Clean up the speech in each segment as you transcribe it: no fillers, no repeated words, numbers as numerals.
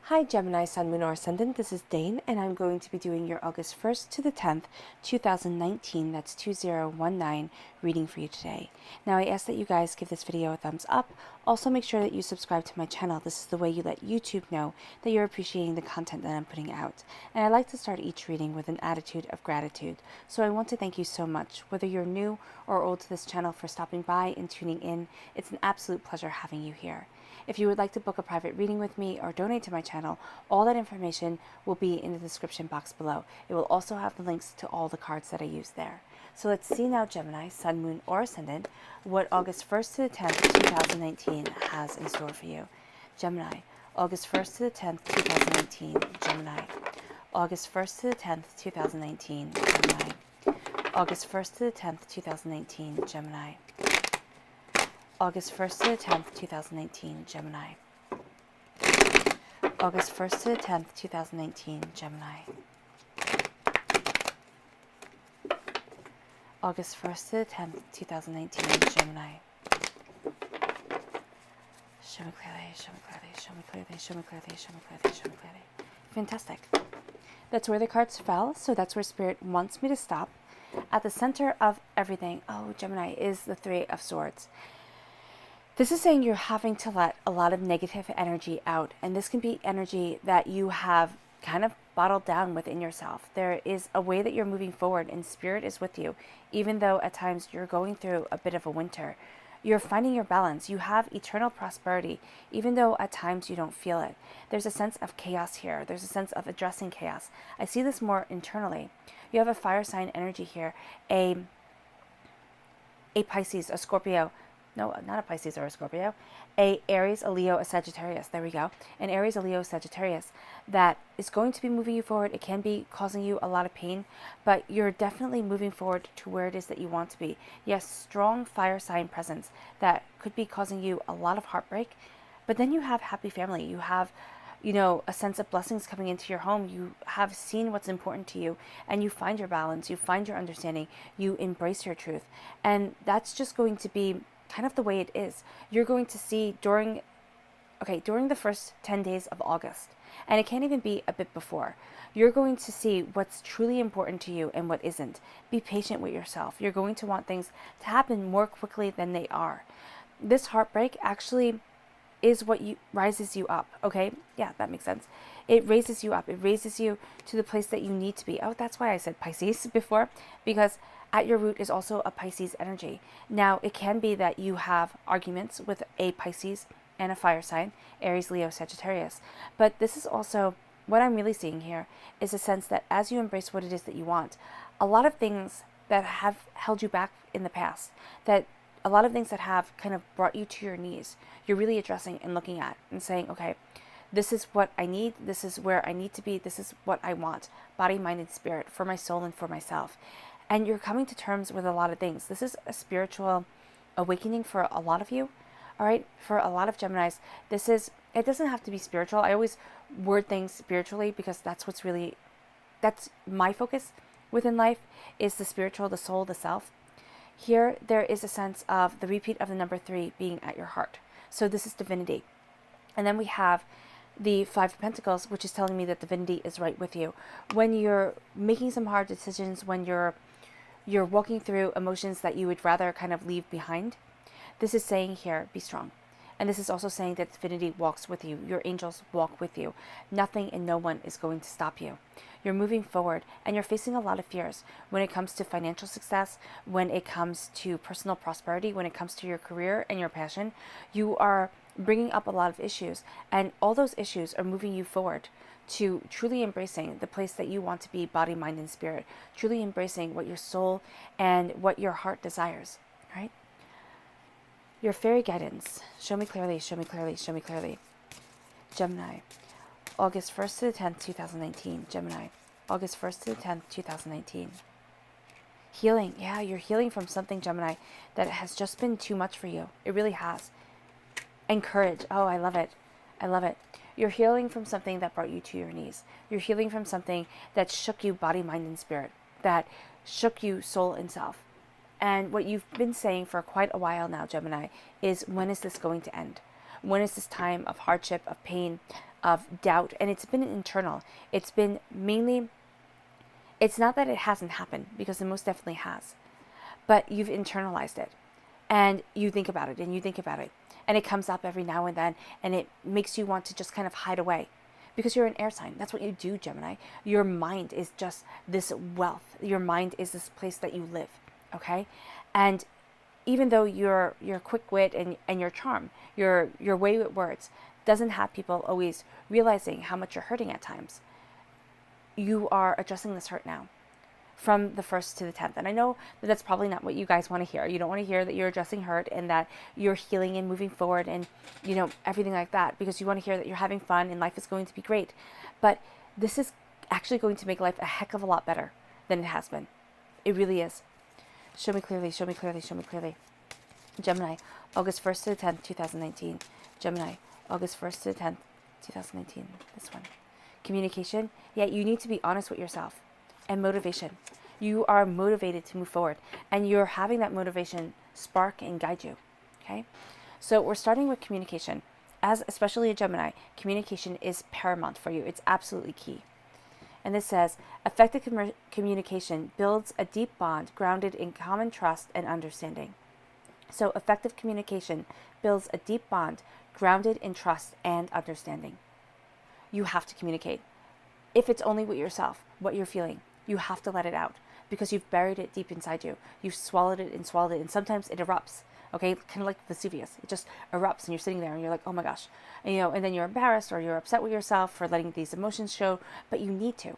Hi Gemini, Sun, Moon, or Ascendant. This is Dane, and I'm going to be doing your August 1st to the 10th, 2019, that's 2019, reading for you today. Now, I ask that you guys give this video a thumbs up. Also, make sure that you subscribe to my channel. This is the way you let YouTube know that you're appreciating the content that I'm putting out. And I like to start each reading with an attitude of gratitude. So I want to thank you so much, whether you're new or old to this channel, for stopping by and tuning in. It's an absolute pleasure having you here. If you would like to book a private reading with me or donate to my channel, all that information will be in the description box below. It will also have the links to all the cards that I use there. So let's see now, Gemini, Sun, Moon, or Ascendant, what August 1st to the 10th, 2019 has in store for you. Gemini, August 1st to the 10th, 2019, Gemini. August 1st to the 10th, 2019, Gemini. August 1st to the 10th, 2019, Gemini. August 1st to the 10th, 2019, Gemini. August 1st to the 10th, 2019, Gemini. August 1st to the 10th, 2019, Gemini. Show me clearly, show me clearly, show me clearly, show me clearly, show me clearly, show me clearly. Fantastic. That's where the cards fell, so that's where Spirit wants me to stop. At the center of everything, Gemini, is the Three of Swords. This is saying you're having to let a lot of negative energy out, and this can be energy that you have kind of bottled down within yourself. There is a way that you're moving forward, and Spirit is with you, even though at times you're going through a bit of a winter. You're finding your balance. You have eternal prosperity, even though at times you don't feel it. There's a sense of chaos here. There's a sense of addressing chaos. I see this more internally. You have a fire sign energy here, a Pisces, a Scorpio. No, not a Pisces or a Scorpio, a Aries, a Leo, a Sagittarius. There we go. An Aries, a Leo, Sagittarius that is going to be moving you forward. It can be causing you a lot of pain, but you're definitely moving forward to where it is that you want to be. Yes, strong fire sign presence that could be causing you a lot of heartbreak, but then you have happy family. You have, a sense of blessings coming into your home. You have seen what's important to you, and you find your balance. You find your understanding. You embrace your truth. And that's just going to be kind of the way it is. You're going to see during the first 10 days of August, and it can't even be a bit before, you're going to see what's truly important to you and what isn't. Be patient with yourself. You're going to want things to happen more quickly than they are. This heartbreak actually is what rises you up, okay? Yeah, that makes sense. It raises you up. It raises you to the place that you need to be. Oh, that's why I said Pisces before, because at your root is also a Pisces energy. Now, it can be that you have arguments with a Pisces and a fire sign, Aries, Leo, Sagittarius. But this is also, what I'm really seeing here is a sense that as you embrace what it is that you want, a lot of things that have held you back in the past, that a lot of things that have kind of brought you to your knees, you're really addressing and looking at and saying, okay, this is what I need. This is where I need to be. This is what I want. Body, mind, and spirit for my soul and for myself. And you're coming to terms with a lot of things. This is a spiritual awakening for a lot of you. All right. For a lot of Geminis, it doesn't have to be spiritual. I always word things spiritually because that's my focus within life, is the spiritual, the soul, the self. Here, there is a sense of the repeat of the number 3 being at your heart. So this is divinity. And then we have the Five of Pentacles, which is telling me that divinity is right with you. When you're making some hard decisions, when you're walking through emotions that you would rather kind of leave behind, this is saying here, be strong. And this is also saying that divinity walks with you. Your angels walk with you. Nothing and no one is going to stop you. You're moving forward, and you're facing a lot of fears when it comes to financial success, when it comes to personal prosperity, when it comes to your career and your passion. You are bringing up a lot of issues, and all those issues are moving you forward to truly embracing the place that you want to be, body, mind, and spirit, truly embracing what your soul and what your heart desires, right? Your fairy guidance. Show me clearly, show me clearly, show me clearly. Gemini, August 1st to the 10th, 2019. Gemini, August 1st to the 10th, 2019. Healing. Yeah, you're healing from something, Gemini, that has just been too much for you. It really has. And courage. Oh, I love it. I love it. You're healing from something that brought you to your knees. You're healing from something that shook you body, mind, and spirit, that shook you soul and self. And what you've been saying for quite a while now, Gemini, is when is this going to end? When is this time of hardship, of pain, of doubt, and it's been internal. It's been mainly, it's not that it hasn't happened, because it most definitely has, but you've internalized it, and you think about it, and you think about it, and it comes up every now and then, and it makes you want to just kind of hide away, because you're an air sign. That's what you do, Gemini. Your mind is just this wealth. Your mind is this place that you live, okay? And even though your quick wit and your charm, your way with words doesn't have people always realizing how much you're hurting at times, you are addressing this hurt now, from the 1st to the 10th. And I know that that's probably not what you guys want to hear. You don't want to hear that you're addressing hurt and that you're healing and moving forward and, everything like that, because you want to hear that you're having fun and life is going to be great. But this is actually going to make life a heck of a lot better than it has been. It really is. Show me clearly, show me clearly, show me clearly. Gemini, August 1st to the 10th, 2019. Gemini, August 1st to the 10th, 2019. This one. Communication. Yeah, you need to be honest with yourself. And motivation. You are motivated to move forward. And you're having that motivation spark and guide you. Okay? So we're starting with communication. As especially a Gemini, communication is paramount for you. It's absolutely key. And this says, effective communication builds a deep bond grounded in common trust and understanding. So effective communication builds a deep bond grounded in trust and understanding. You have to communicate. If it's only with yourself, what you're feeling, you have to let it out, because you've buried it deep inside you. You've swallowed it, and sometimes it erupts. Okay, kind of like Vesuvius. It just erupts, and you're sitting there, and you're like, oh my gosh, and then you're embarrassed or you're upset with yourself for letting these emotions show. But you need to.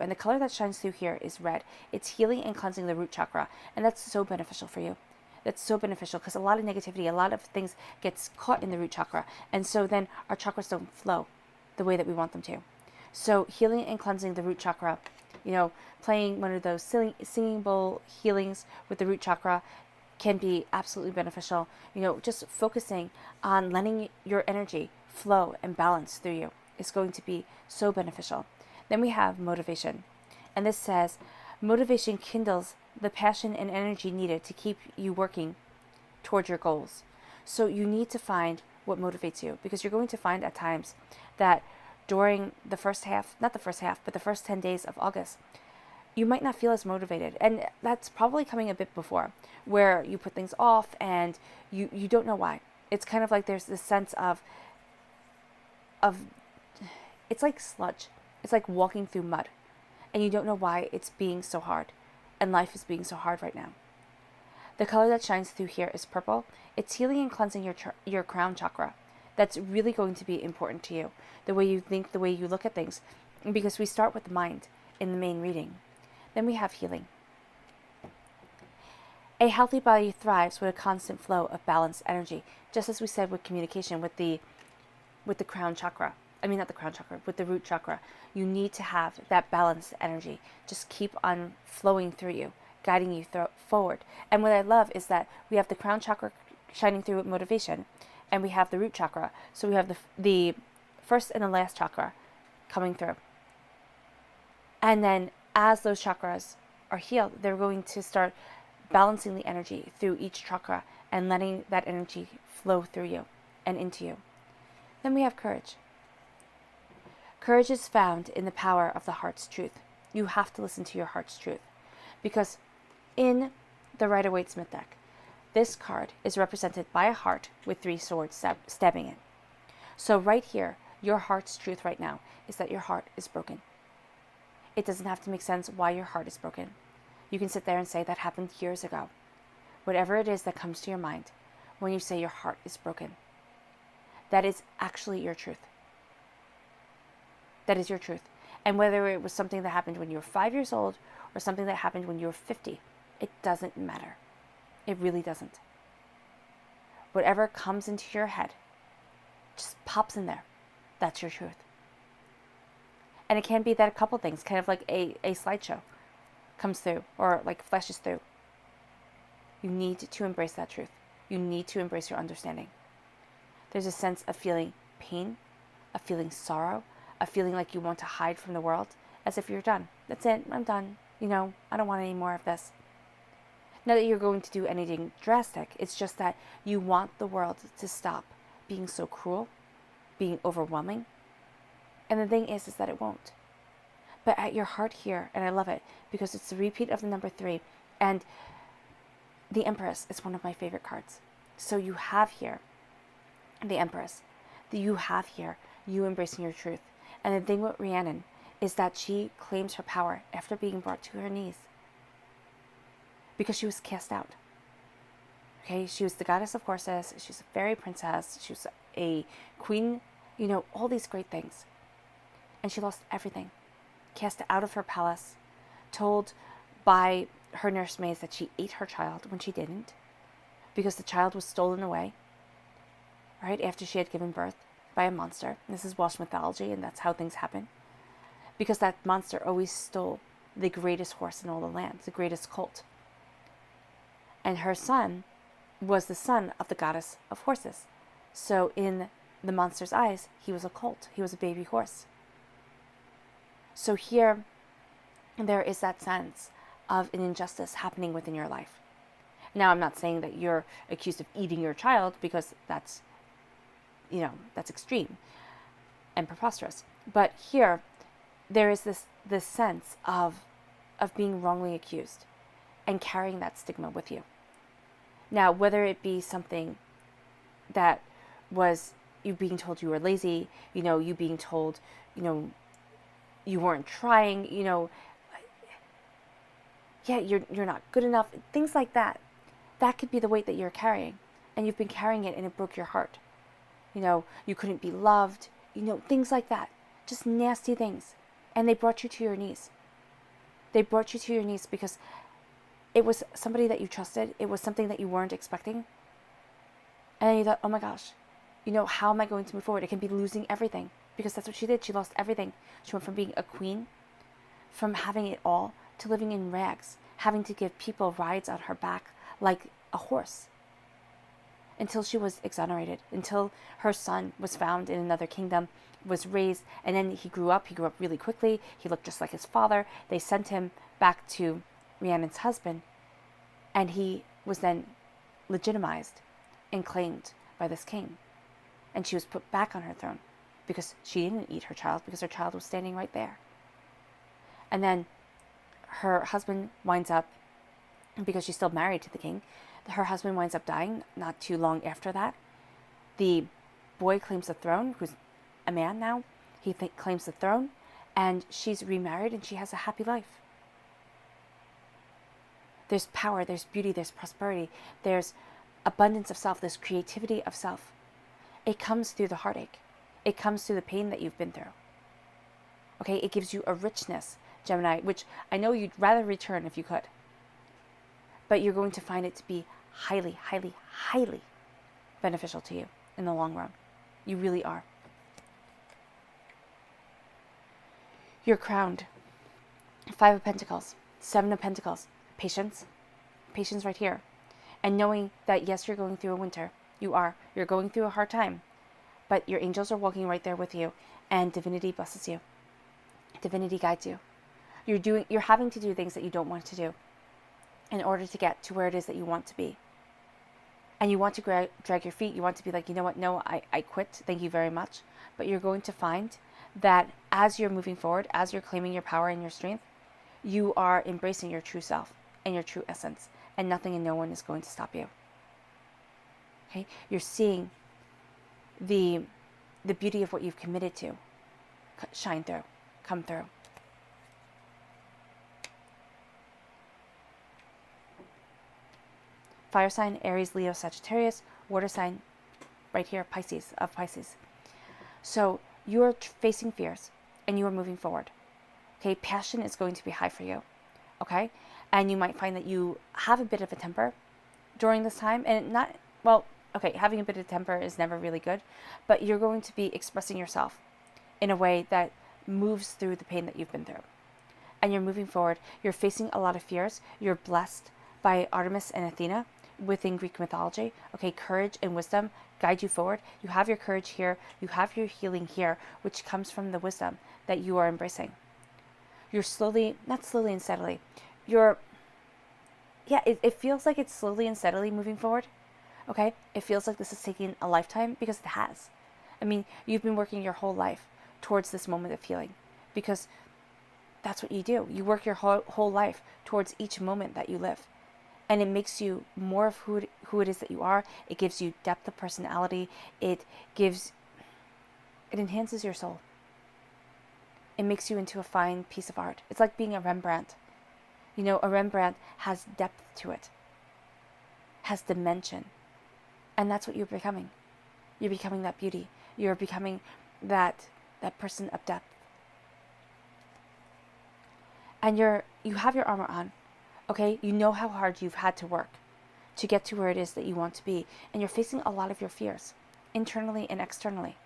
And the color that shines through here is red. It's healing and cleansing the root chakra, and that's so beneficial for you. That's so beneficial, because a lot of negativity, a lot of things gets caught in the root chakra, and so then our chakras don't flow the way that we want them to. So healing and cleansing the root chakra, playing one of those singing bowl healings with the root chakra can be absolutely beneficial. Just focusing on letting your energy flow and balance through you is going to be so beneficial. Then we have motivation. And this says, motivation kindles the passion and energy needed to keep you working toward your goals. So you need to find what motivates you, because you're going to find at times that during the first half, not the first half, but the first 10 days of August, you might not feel as motivated. And that's probably coming a bit before, where you put things off and you don't know why. It's kind of like there's this sense of it's like sludge. It's like walking through mud, and you don't know why it's being so hard, and life is being so hard right now. The color that shines through here is purple. It's healing and cleansing your crown chakra. That's really going to be important to you. The way you think, the way you look at things, because we start with the mind in the main reading. Then we have healing. A healthy body thrives with a constant flow of balanced energy, just as we said with communication with the crown chakra. Not the crown chakra, with the root chakra. You need to have that balanced energy. Just keep on flowing through you, guiding you forward. And what I love is that we have the crown chakra shining through with motivation, and we have the root chakra. So we have the first and the last chakra coming through. And then as those chakras are healed, they're going to start balancing the energy through each chakra and letting that energy flow through you and into you. Then we have courage. Courage is found in the power of the heart's truth. You have to listen to your heart's truth, because in the Rider-Waite-Smith deck, this card is represented by a heart with 3 swords stabbing it. So right here, your heart's truth right now is that your heart is broken. It doesn't have to make sense why your heart is broken. You can sit there and say that happened years ago. Whatever it is that comes to your mind when you say your heart is broken, that is actually your truth. That is your truth. And whether it was something that happened when you were 5 years old or something that happened when you were 50, it doesn't matter. It really doesn't. Whatever comes into your head just pops in there. That's your truth. And it can be that a couple things, kind of like a slideshow, comes through or like flashes through. You need to embrace that truth. You need to embrace your understanding. There's a sense of feeling pain, of feeling sorrow, of feeling like you want to hide from the world, as if you're done. That's it. I'm done. I don't want any more of this. Not that you're going to do anything drastic. It's just that you want the world to stop being so cruel, being overwhelming, And the thing is that it won't. But at your heart here, and I love it because it's the repeat of the number 3, and the Empress is one of my favorite cards. So you have here the Empress. You have here you embracing your truth. And the thing with Rhiannon is that she claims her power after being brought to her knees because she was cast out. Okay, she was the goddess of horses, she was a fairy princess, she was a queen, all these great things. And she lost everything. Cast out of her palace, told by her nursemaids that she ate her child when she didn't, because the child was stolen away, right, after she had given birth by a monster. This is Welsh mythology, and that's how things happen. Because that monster always stole the greatest horse in all the land, the greatest colt. And her son was the son of the goddess of horses. So in the monster's eyes, he was a colt. He was a baby horse. So here, there is that sense of an injustice happening within your life. Now, I'm not saying that you're accused of eating your child, because that's extreme and preposterous. But here, there is this sense of being wrongly accused and carrying that stigma with you. Now, whether it be something that was you being told you were lazy, you being told, you weren't trying, you're not good enough, things like that. That could be the weight that you're carrying, and you've been carrying it, and it broke your heart. You couldn't be loved, things like that. Just nasty things. And they brought you to your knees. They brought you to your knees because it was somebody that you trusted. It was something that you weren't expecting. And then you thought, oh my gosh, how am I going to move forward? It can be losing everything, because that's what she did. She lost everything. She went from being a queen, from having it all, to living in rags, having to give people rides on her back like a horse, until she was exonerated, until her son was found in another kingdom, was raised, and then he grew up really quickly. He looked just like his father. They sent him back to Rhiannon's husband, and he was then legitimized and claimed by this king. And she was put back on her throne because she didn't eat her child, because her child was standing right there. And then her husband winds up, because she's still married to the king, her husband winds up dying not too long after that. The boy claims the throne, who's a man now. He claims the throne, and she's remarried, and she has a happy life. There's power, there's beauty, there's prosperity, there's abundance of self, there's creativity of self. It comes through the heartache. It comes through the pain that you've been through. Okay, it gives you a richness, Gemini, which I know you'd rather return if you could. But you're going to find it to be highly, highly, highly beneficial to you in the long run. You really are. You're crowned. 5 of Pentacles, 7 of Pentacles. Patience. Patience right here. And knowing that, yes, you're going through a winter. You're going through a hard time. But your angels are walking right there with you. And divinity blesses you. Divinity guides you. You're having to do things that you don't want to do in order to get to where it is that you want to be. And you want to drag your feet. You want to be like, you know what? No, I quit. Thank you very much. But you're going to find that as you're moving forward, as you're claiming your power and your strength, you are embracing your true self and your true essence. And nothing and no one is going to stop you. Okay? You're seeing the beauty of what you've committed to shine through, come through. Fire sign, Aries, Leo, Sagittarius. Water sign, right here, Pisces, of Pisces. So you're facing fears and you are moving forward. Okay, passion is going to be high for you. Okay, and you might find that you have a bit of a temper during this time, and having a bit of temper is never really good, but you're going to be expressing yourself in a way that moves through the pain that you've been through. And you're moving forward. You're facing a lot of fears. You're blessed by Artemis and Athena within Greek mythology. Okay, courage and wisdom guide you forward. You have your courage here. You have your healing here, which comes from the wisdom that you are embracing. You're not slowly and steadily. It feels like it's slowly and steadily moving forward. Okay, it feels like this is taking a lifetime, because it has. I mean, you've been working your whole life towards this moment of healing, because that's what you do. You work your whole life towards each moment that you live. And it makes you more of who it is that you are. It gives you depth of personality. It enhances your soul. It makes you into a fine piece of art. It's like being a Rembrandt. You know, a Rembrandt has depth to it, has dimension. And that's what you're becoming. You're becoming that beauty. You're becoming that person of depth. And you have your armor on. Okay, you know how hard you've had to work to get to where it is that you want to be. And you're facing a lot of your fears, internally and externally,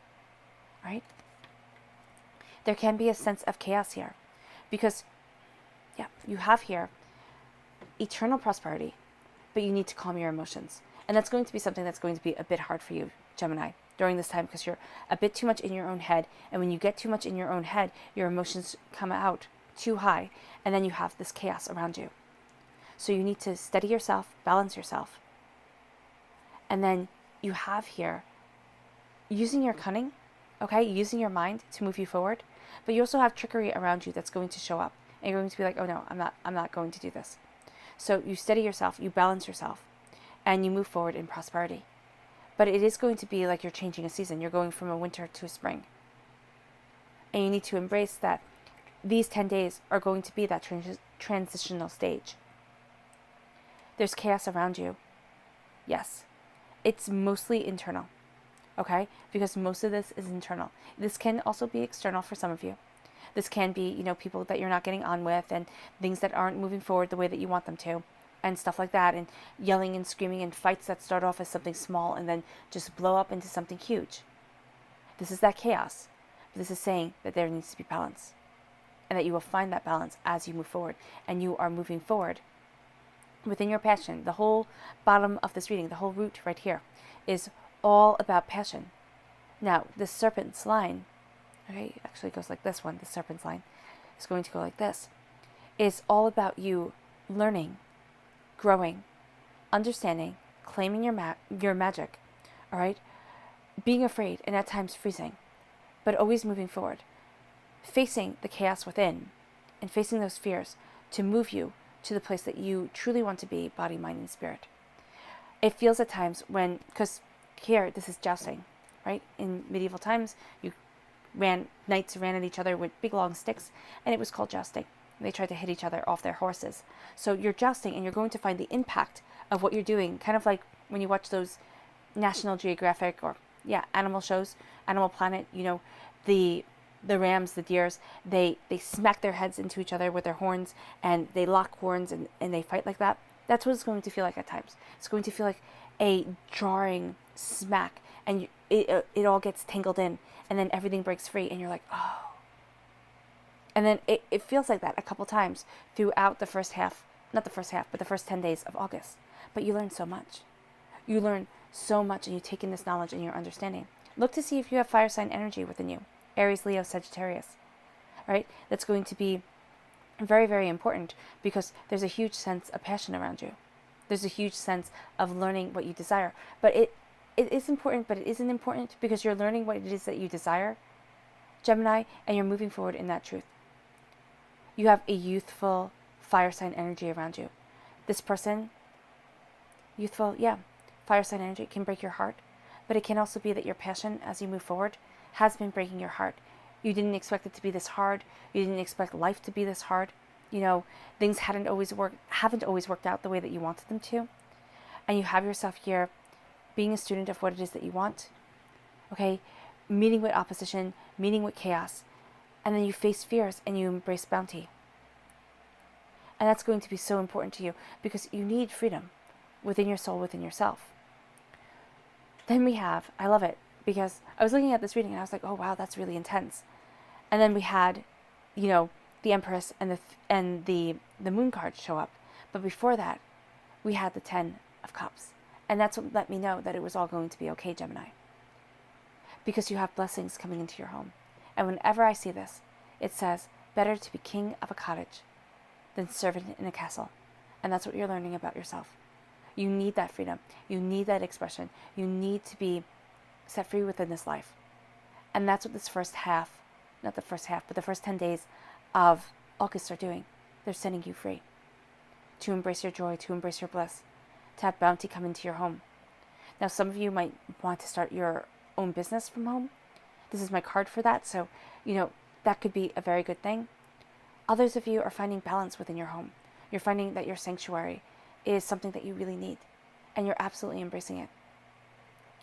right? There can be a sense of chaos here because, yeah, you have here eternal prosperity, but you need to calm your emotions. And that's going to be something that's going to be a bit hard for you, Gemini, during this time, because you're a bit too much in your own head. And when you get too much in your own head, your emotions come out too high, and then you have this chaos around you. So you need to steady yourself, balance yourself. And then you have here using your cunning, okay, using your mind to move you forward, but you also have trickery around you that's going to show up. And you're going to be like, oh no, I'm not going to do this. So you steady yourself, you balance yourself, and you move forward in prosperity. But it is going to be like you're changing a season. You're going from a winter to a spring. And you need to embrace that these 10 days are going to be that transitional stage. There's chaos around you. Yes. It's mostly internal. Okay? Because most of this is internal. This can also be external for some of you. This can be, people that you're not getting on with and things that aren't moving forward the way that you want them to and stuff like that, and yelling and screaming and fights that start off as something small and then just blow up into something huge. This is that chaos. But this is saying that there needs to be balance and that you will find that balance as you move forward, and you are moving forward within your passion. The whole bottom of this reading, the whole root right here, is all about passion. Now, the serpent's line, okay, actually goes like this one. The serpent's line is going to go like this. It's all about you learning, growing, understanding, claiming your magic, all right? Being afraid and at times freezing, but always moving forward. Facing the chaos within and facing those fears to move you to the place that you truly want to be, body, mind, and spirit. It feels at times because here, this is jousting, right? In medieval times, knights ran at each other with big long sticks, and it was called jousting. They tried to hit each other off their horses. So you're jousting, and you're going to find the impact of what you're doing, kind of like when you watch those National Geographic or, animal shows, Animal Planet, the rams, the deers, they smack their heads into each other with their horns, and they lock horns, and they fight like that. That's what it's going to feel like at times. It's going to feel like a jarring smack, and it all gets tangled in, and then everything breaks free, and you're like, oh. And then it feels like that a couple times throughout the first half, not the first half, but the first 10 days of August. But you learn so much. You learn so much, and you take in this knowledge and your understanding. Look to see if you have fire sign energy within you. Aries, Leo, Sagittarius, right? That's going to be very, very important because there's a huge sense of passion around you. There's a huge sense of learning what you desire. But it is important, but it isn't important because you're learning what it is that you desire, Gemini, and you're moving forward in that truth. You have a youthful fire sign energy around you. This person, youthful, fire sign energy can break your heart, but it can also be that your passion as you move forward has been breaking your heart. You didn't expect it to be this hard. You didn't expect life to be this hard. Things haven't always worked out the way that you wanted them to. And you have yourself here being a student of what it is that you want. Okay? Meeting with opposition, meeting with chaos. And then you face fears and you embrace bounty. And that's going to be so important to you because you need freedom within your soul, within yourself. Then we have, I love it, because I was looking at this reading and I was like, oh wow, that's really intense. And then we had, the Empress and the Moon card show up. But before that, we had the 10 of Cups. And that's what let me know that it was all going to be okay, Gemini. Because you have blessings coming into your home. And whenever I see this, it says, better to be king of a cottage than servant in a castle. And that's what you're learning about yourself. You need that freedom. You need that expression. You need to be set free within this life. And that's what this first half not the first half, but the first 10 days of August are doing. They're setting you free to embrace your joy, to embrace your bliss, to have bounty come into your home. Now, some of you might want to start your own business from home. This is my card for that, so, that could be a very good thing. Others of you are finding balance within your home. You're finding that your sanctuary is something that you really need, and you're absolutely embracing it.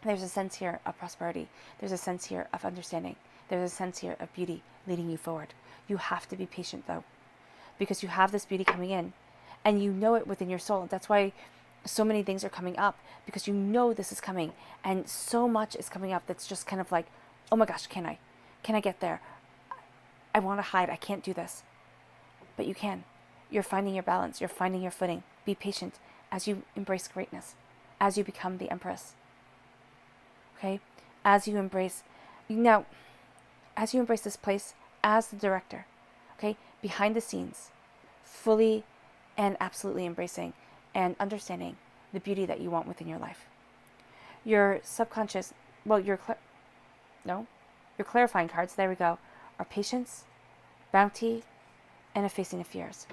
There's a sense here of prosperity. There's a sense here of understanding. There's a sense here of beauty leading you forward. You have to be patient, though, because you have this beauty coming in, and you know it within your soul. That's why so many things are coming up, because you know this is coming, and so much is coming up that's just kind of like, oh my gosh, can I get there? I want to hide. I can't do this. But you can. You're finding your balance. You're finding your footing. Be patient as you embrace greatness, as you become the Empress. Okay? As you embrace this place as the director, okay? Behind the scenes, fully and absolutely embracing and understanding the beauty that you want within your life. Your subconscious, your clarifying cards, there we go, are patience, bounty, and a facing of fears.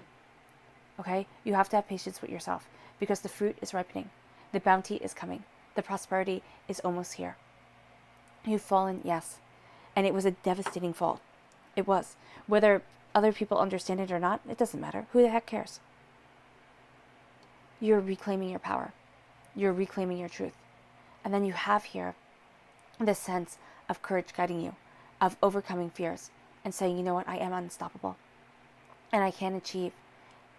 Okay? You have to have patience with yourself because the fruit is ripening. The bounty is coming. The prosperity is almost here. You've fallen, yes. And it was a devastating fall. It was. Whether other people understand it or not, it doesn't matter. Who the heck cares? You're reclaiming your power. You're reclaiming your truth. And then you have here this sense of courage guiding you, of overcoming fears and saying, you know what, I am unstoppable. And I can achieve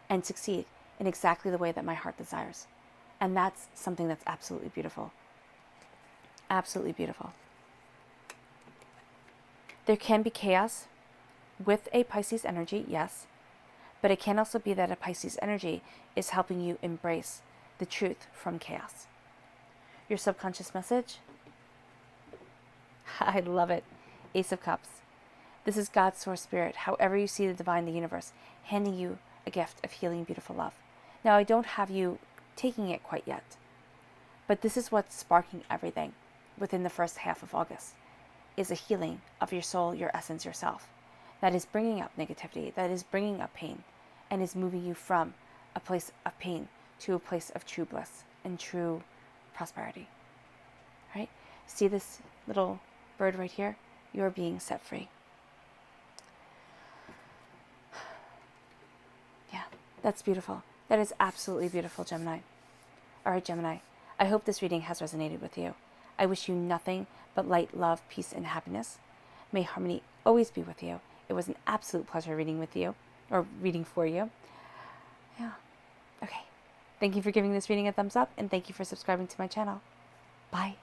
and succeed in exactly the way that my heart desires. And that's something that's absolutely beautiful. Absolutely beautiful. There can be chaos with a Pisces energy, yes. But it can also be that a Pisces energy is helping you embrace the truth from chaos. Your subconscious message? I love it. Ace of Cups. This is God's source spirit, however you see the divine, the universe, handing you a gift of healing, beautiful love. Now, I don't have you taking it quite yet, but this is what's sparking everything within the first half of August, is a healing of your soul, your essence, yourself, that is bringing up negativity, that is bringing up pain, and is moving you from a place of pain to a place of true bliss and true prosperity. Right? See this little bird right here? You're being set free. Yeah, that's beautiful. That is absolutely beautiful, Gemini. All right, Gemini, I hope this reading has resonated with you. I wish you nothing but light, love, peace, and happiness. May harmony always be with you. It was an absolute pleasure reading with you, or reading for you. Yeah. Okay. Thank you for giving this reading a thumbs up, and thank you for subscribing to my channel. Bye.